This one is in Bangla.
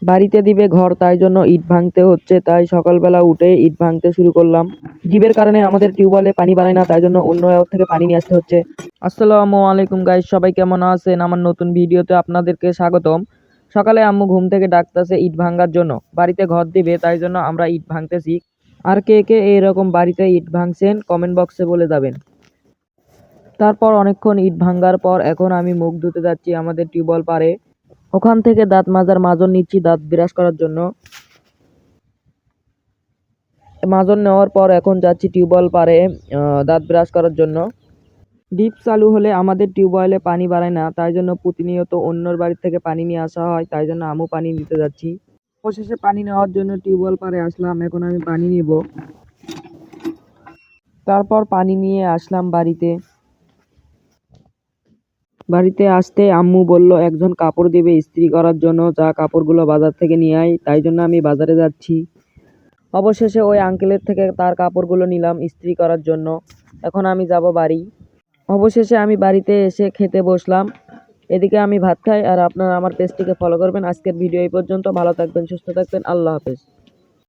বাড়িতে দিবে ঘর, তাই জন্য ইট ভাঙতে হচ্ছে। তাই সকালবেলা উঠে ইট ভাঙতে শুরু করলাম। ডিবের কারণে আমাদের টিউবওয়েলে পানি বাড়ায় না, তাই জন্য অন্য থেকে পানি নিয়ে আসতে হচ্ছে। আসসালামু আলাইকুম গাইস, সবাই কেমন আছেন? আমার নতুন ভিডিওতে আপনাদেরকে স্বাগতম। সকালে আম্মু ঘুম থেকে ডাকতেছে ইট ভাঙার জন্য, বাড়িতে ঘর দিবে, তাই জন্য আমরা ইট ভাঙতেছি। আর কে কে এরকম বাড়িতে ইট ভাঙছেন কমেন্ট বক্সে বলে যাবেন। তারপর অনেকক্ষণ ইট ভাঙার পর এখন আমি মুখ ধুতে যাচ্ছি আমাদের টিউবওয়েল পাড়ে। ওখান থেকে দাঁত মাজার মাজন নিচ্ছি দাঁত ব্রাশ করার জন্য। মাজন নেওয়ার পর এখন যাচ্ছি টিউবওয়েল পাড়ে দাঁত ব্রাশ করার জন্য। ডিপ চালু হলে আমাদের টিউবওয়েলে পানি বাড়ায় না, তাই জন্য প্রতিনিয়ত অন্যর বাড়ি থেকে পানি নিয়ে আসা হয়, তাই জন্য আমিও পানি নিতে যাচ্ছি। অবশেষে পানি নেওয়ার জন্য টিউবওয়েল পাড়ে আসলাম, এখন আমি পানি নিব। তারপর পানি নিয়ে আসলাম বাড়িতে। বাড়িতে আসতে আম্মু বলল একজন কাপড় দেবে ইস্ত্রি করার জন্য, যা কাপড়গুলো বাজার থেকে নিয়ে আয়, তাই জন্য আমি বাজারে যাচ্ছি। অবশেষে ওই আঙ্কেলের থেকে তার কাপড়গুলো নিলাম ইস্ত্রি করার জন্য। এখন আমি যাব বাড়ি। অবশেষে আমি বাড়িতে এসে খেতে বসলাম। এদিকে আমি ভাত খাই, আর আপনারা আমার পেজটিকে ফলো করবেন। আজকের ভিডিও এই পর্যন্ত। ভালো থাকবেন, সুস্থ থাকবেন, আল্লাহ হাফেজ।